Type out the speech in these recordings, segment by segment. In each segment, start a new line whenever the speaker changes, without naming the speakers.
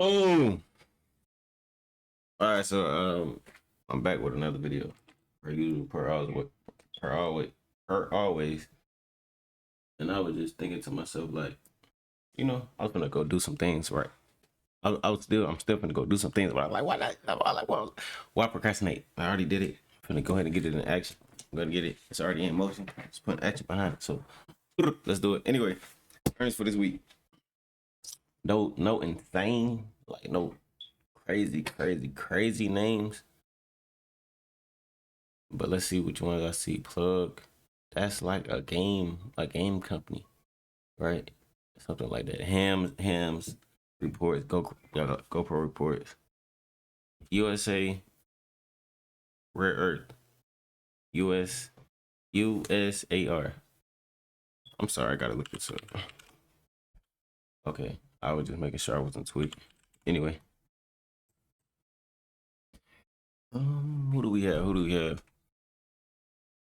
Oh, all right. So I'm back with another video. Per usual, per always. And I was just thinking to myself, like, I was gonna go do some things, right? I'm still gonna go do some things, but I'm like, why not? I'm like, well, why procrastinate? I already did it. I'm gonna go ahead and get it in action. I'm gonna get it. It's already in motion. Just putting action behind it. So let's do it. Anyway, earnings for this week. No insane, like no crazy names. But let's see which ones I see. Plug. That's like a game company, right? Something like that. Hams reports. GoPro reports. USA Rare Earth. US USAR. I'm sorry, I gotta look this up. Okay, I was just making sure I wasn't tweaking. Anyway, who do we have? Who do we have?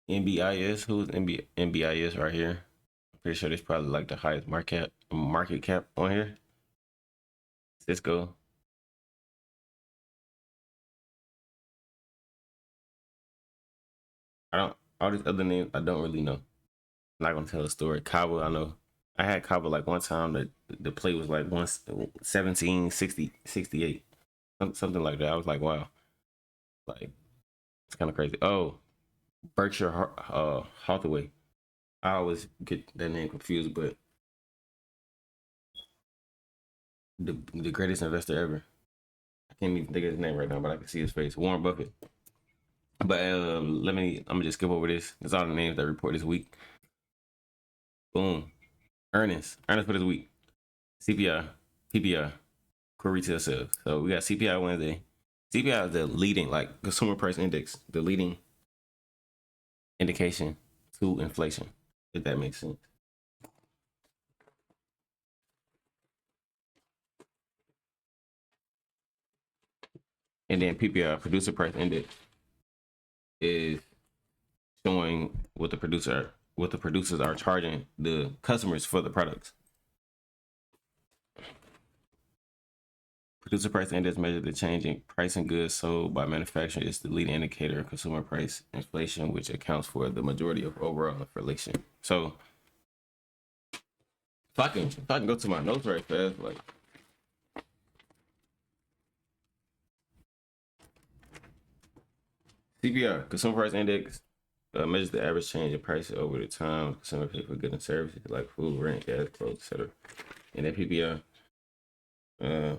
NBIS. Who's NBIS right here? I'm pretty sure this probably like the highest market cap on here. Cisco. I don't. All these other names I don't really know. I'm not gonna tell a story. Kava, I know. I had Kava like one time that the play was like 117 60 68, something like that. I was like, wow, like it's kind of crazy. Oh, Berkshire Hathaway. I always get that name confused, but the greatest investor ever. I can't even think of his name right now, but I can see his face. Warren Buffett. But I'm gonna just skip over this. It's all the names that report this week. Boom. Earnings for this week. CPI, PPI, core retail sales. So we got CPI Wednesday. CPI is the leading, like consumer price index, the leading indication to inflation, if that makes sense. And then PPI, producer price index, is showing what the producers are charging the customers for the products. Producer price index measures the change in price in goods sold by manufacturer. It's the leading indicator of consumer price inflation, which accounts for the majority of overall inflation. So if I can go to my notes right fast, like CPI, consumer price index, measures the average change in prices over the time consumer pay for goods and services like food, rent, gas, clothes, etc. And then PPI, uh,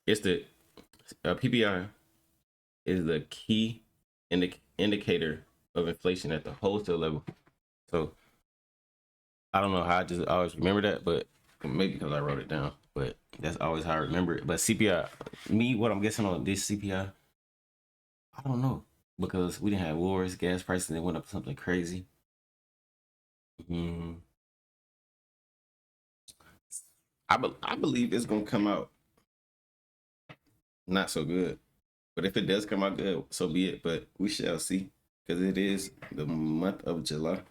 it's the PPI is the key indicator of inflation at the wholesale level. So I don't know how I just always remember that, but maybe because I wrote it down. But that's always how I remember it. But CPI, what I'm guessing on this CPI, I don't know because we didn't have wars, gas prices, and it went up something crazy. Mm, I believe it's gonna come out not so good, but if it does come out good, so be it. But we shall see because it is the month of July.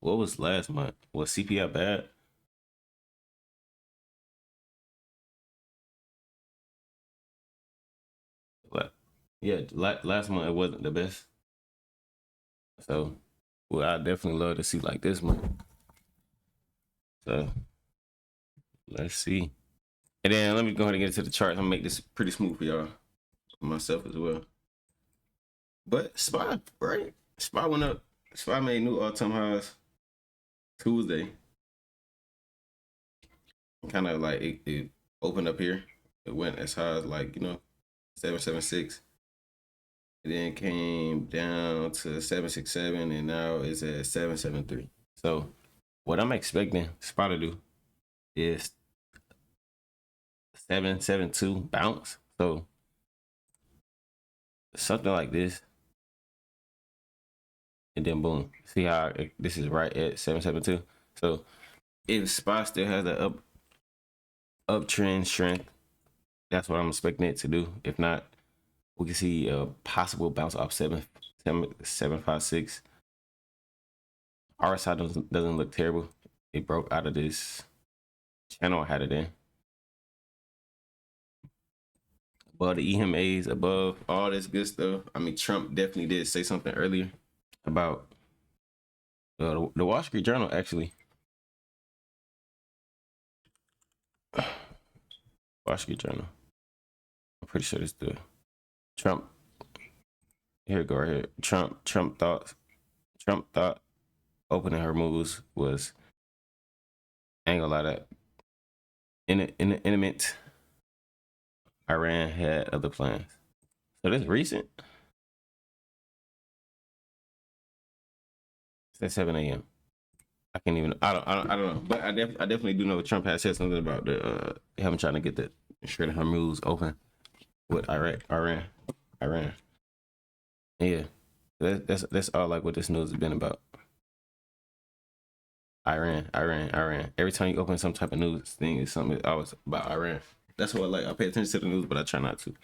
What was last month? Was CPI bad? But yeah, last month it wasn't the best. So, well, I definitely love to see like this month. So let's see. And then let me go ahead and get into the charts. I'm gonna make this pretty smooth for y'all, myself as well. But SPY, right? SPY went up. SPY made new all-time highs Tuesday. Kind of like it opened up here. It went as high as like 776. It then came down to 767, and now it's at 773. So what I'm expecting SPY to do is 772 bounce. So something like this, and then boom. See how this is right at 772. So if SPY still has the uptrend strength, that's what I'm expecting it to do. If not, we can see a possible bounce off 756. RSI doesn't look terrible. It broke out of this channel I had it in. Above the EMAs, above all this good stuff. I mean, Trump definitely did say something earlier about the Wall Street Journal, actually. Wall Street Journal. I'm pretty sure it's the Trump. Here we go right here. Trump thought opening her moves was, I ain't gonna lie, that intimate. Iran had other plans. So that's recent. It's at 7 a.m. I can't even. I don't know. But I definitely do know Trump has said something about the him trying to get the shredding her moves open with Iran. Yeah, that's all like what this news has been about. Iran. Every time you open some type of news thing, it's something always about Iran. That's what I pay attention to the news, but I try not to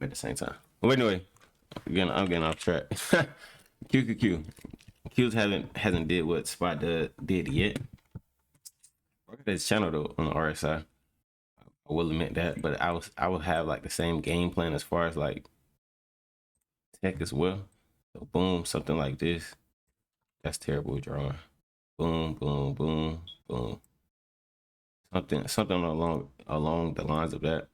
at the same time. But anyway, again, I'm getting off track. QQQ. Q's hasn't did what Spot did yet. Look at his channel though on the RSI. I will admit that, but I would have like the same game plan as far as like tech as well. So boom, something like this. That's terrible drawing. Boom, boom, boom, boom. Something along the lines of that.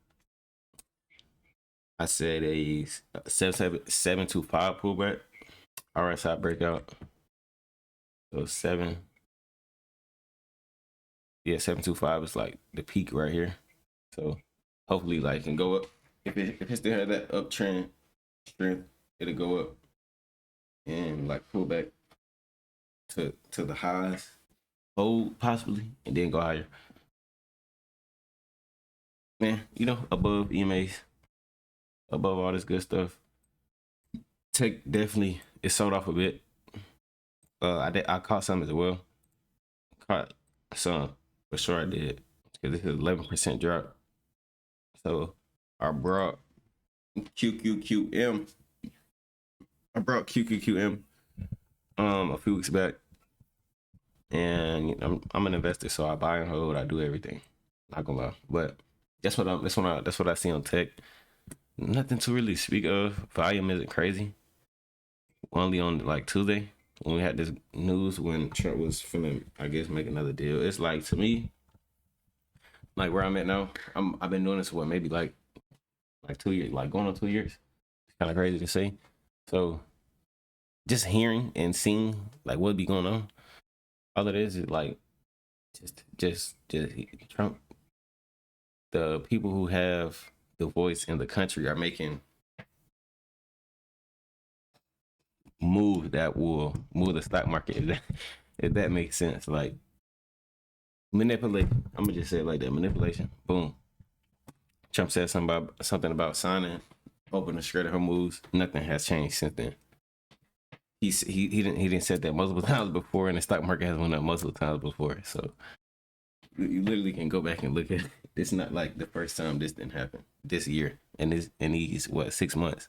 I said a 725 pullback. RSI breakout. So 725 is like the peak right here. So hopefully like can go up. If it still has that uptrend strength, it'll go up and like pull back to the highs, hold possibly, and then go higher. Man, you know, above EMAs, above all this good stuff. Tech definitely it sold off a bit. I caught some as well. Caught some for sure I did because this is 11% drop. So I brought QQQM. I brought QQQM a few weeks back, and you know, I'm an investor, so I buy and hold. I do everything. Not gonna lie, but that's what I see on tech. Nothing to really speak of. Volume isn't crazy. Only on like Tuesday when we had this news when Trump was finna, I guess, make another deal. It's like to me, like where I'm at now. I've been doing this for maybe like 2 years, like going on 2 years. It's kind of crazy to say. So just hearing and seeing like what be going on, all it is like just Trump. The people who have the voice in the country are making moves that will move the stock market. If that makes sense, like manipulate. I'm gonna just say it like that: manipulation. Boom. Trump said something about signing, open the shredder her moves. Nothing has changed since then. He didn't said that multiple times before, and the stock market has went up multiple times before. So you literally can go back and look at it. It's not like the first time this didn't happen this year, and these 6 months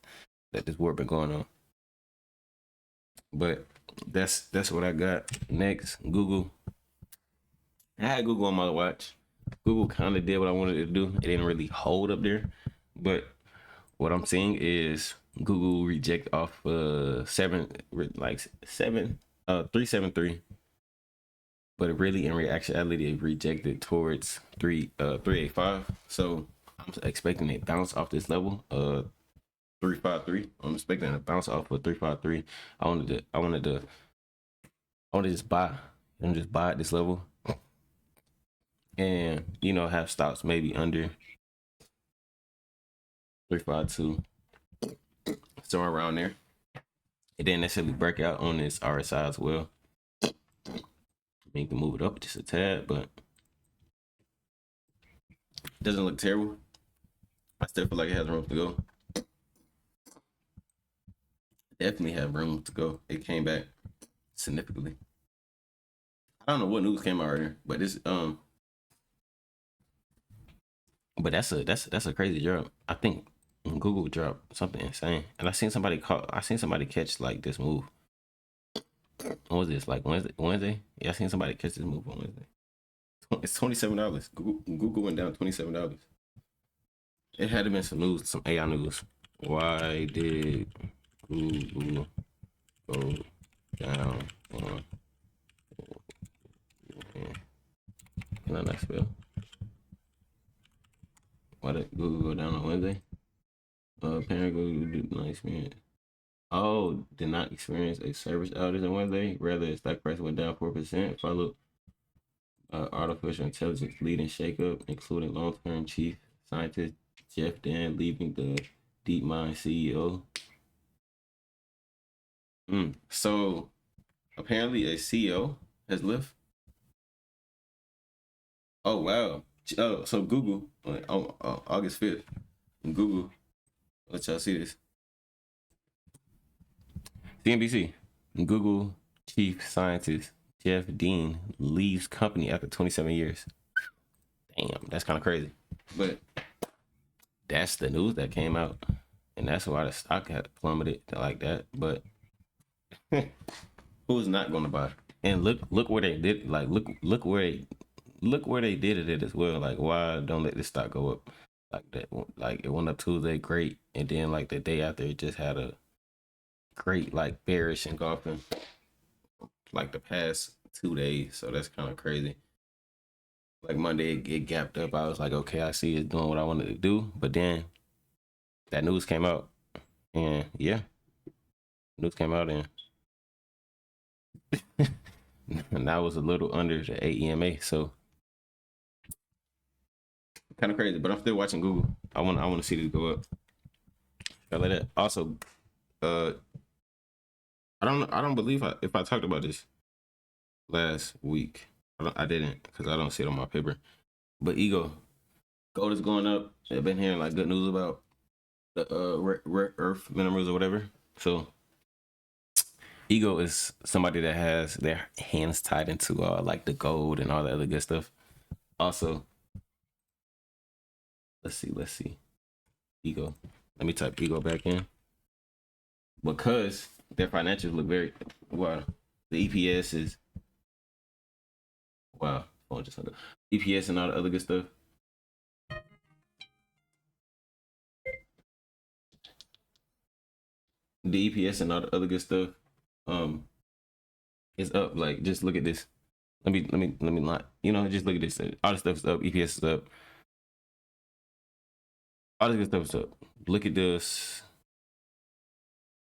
that this war been going on. But that's what I got. Next, Google. I had Google on my watch. Google kind of did what I wanted it to do. It didn't really hold up there, but what I'm seeing is Google reject off 373, but really in actuality it rejected towards 385. So I'm expecting it bounce off this level 353. I'm expecting a bounce off of 353. I wanted to just buy and just buy at this level, and you know have stops maybe under 352, somewhere around there. It didn't necessarily break out on this RSI as well. I mean, you can move it up just a tad, but it doesn't look terrible. I still feel like it has room to go. Definitely have room to go. It came back significantly. I don't know what news came out earlier, but this but that's a crazy drop. I think Google dropped something insane, and I seen somebody catch like this move. What was this, like Wednesday? Yeah, I seen somebody catch this move on Wednesday. It's $27. Google went down $27. It had to been some news, some AI news. Why did Google go down on? Can I not spell? Why did Google go down on Wednesday? Apparently Google did not experience. Oh, did not experience a service outage on Wednesday. Rather, its stock price went down 4%, followed artificial intelligence leading shakeup, including long-term chief scientist Jeff Dan leaving the DeepMind CEO. So apparently a CEO has left. Oh wow. Oh, so Google on August 5th, Google. Let y'all see this. CNBC. Google chief scientist Jeff Dean leaves company after 27 years. Damn, that's kind of crazy. But that's the news that came out, and that's why the stock had plummeted like that. But who's not going to buy? And look where they did. Like look where they did it as well. Like why don't let this stock go up like that? Like it went up Tuesday, great, and then like the day after, it just had a great like bearish engulfing like the past 2 days. So that's kind of crazy. Like Monday, it gapped up. I was like, okay, I see it's doing what I wanted to do. But then that news came out, and yeah, news came out, and and that was a little under the AEMA. So kind of crazy. But I'm still watching Google. I want to see this go up. I like that. Also, I don't believe if I talked about this last week. I didn't because I don't see it on my paper. But ego, gold is going up. I've been hearing like good news about the rare earth minerals or whatever. So ego is somebody that has their hands tied into like the gold and all the other good stuff. Also, let's see. Ego. Let me type ego back in because their financials look very well. The EPS is wow. Phone just EPS and all the other good stuff. The EPS and all the other good stuff is up. Like just look at this. Let me not, just look at this. All the stuff is up, EPS is up. All this good stuff is up. Look at this.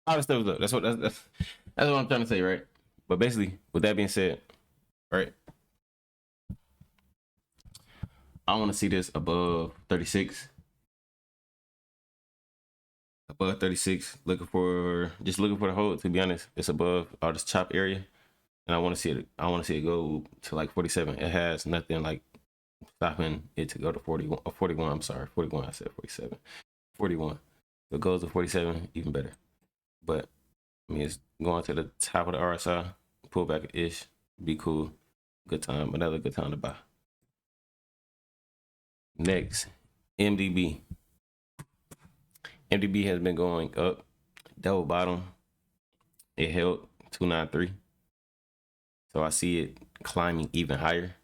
All the stuff is up. That's what I'm trying to say, right? But basically, with that being said, right? I want to see this above 36. Above 36, looking for the hold. To be honest, it's above all this chop area, and I want to see it. I want to see it go to like 47. It has nothing like stopping it to go to 41. 41. I'm sorry, 41. I said 47. 41. If it goes to 47, even better. But I mean, it's going to the top of the RSI, pull back ish, be cool, good time. Another good time to buy. Next, MDB. MDB has been going up, double bottom. It held 293. So I see it climbing even higher.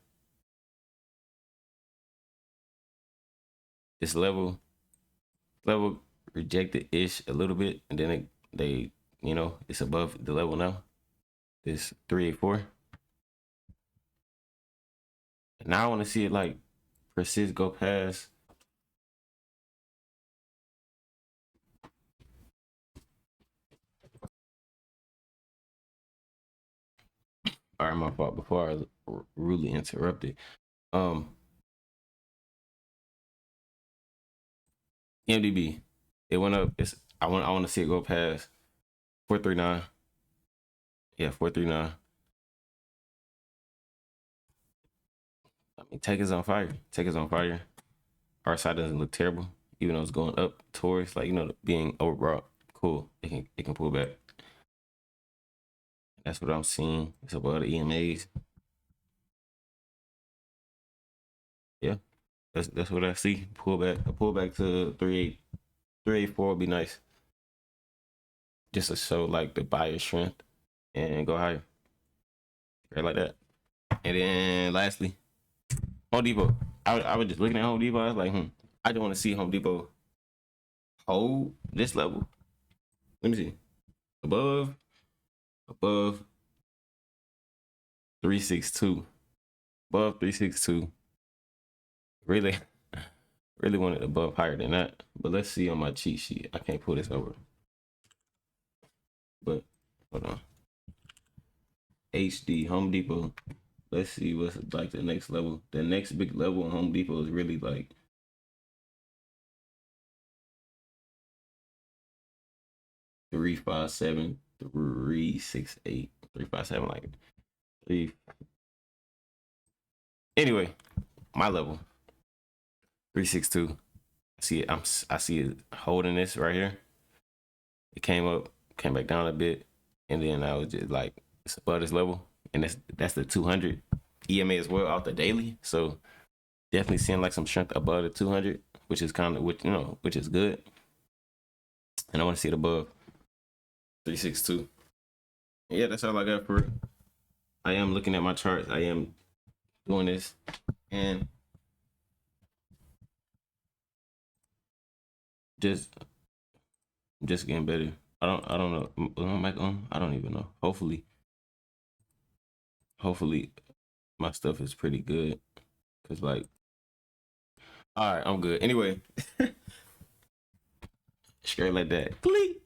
This level rejected ish a little bit, and then they it's above the level now. This 384. And now I want to see it like persist, go past. All right, my fault. Before I rudely interrupted. MDB, it went up. I want to see it go past 439. Yeah, 439. I mean, Tech is on fire. Tech is on fire. Our side doesn't look terrible, even though it's going up towards like being overbought. Cool. It can pull back. That's what I'm seeing. It's above the EMAs. Yeah, that's what I see. A pullback to 384 would be nice. Just to show like the buyer strength and go higher. Right like that. And then lastly, Home Depot. I was just looking at Home Depot. I was like, I just want to see Home Depot hold this level. Let me see. Above 362. Above 362. Really, really wanted above higher than that. But let's see on my cheat sheet. I can't pull this over. But hold on. HD Home Depot. Let's see what's like the next level. The next big level in Home Depot is really like 357, 368, 357, like three. Anyway, my level 362. I see it holding this right here. It came up, came back down a bit, and then I was just like it's above this level, and that's the 200 EMA as well off the daily. So definitely seeing like some strength above the 200, which is kind of which is good. And I want to see it above 362. Yeah, that's all I got for it. I am looking at my charts. I am doing this, and just getting better. I don't know. Am I on? I don't even know. Hopefully my stuff is pretty good. Cause like, all right, I'm good. Anyway, straight like that. Click.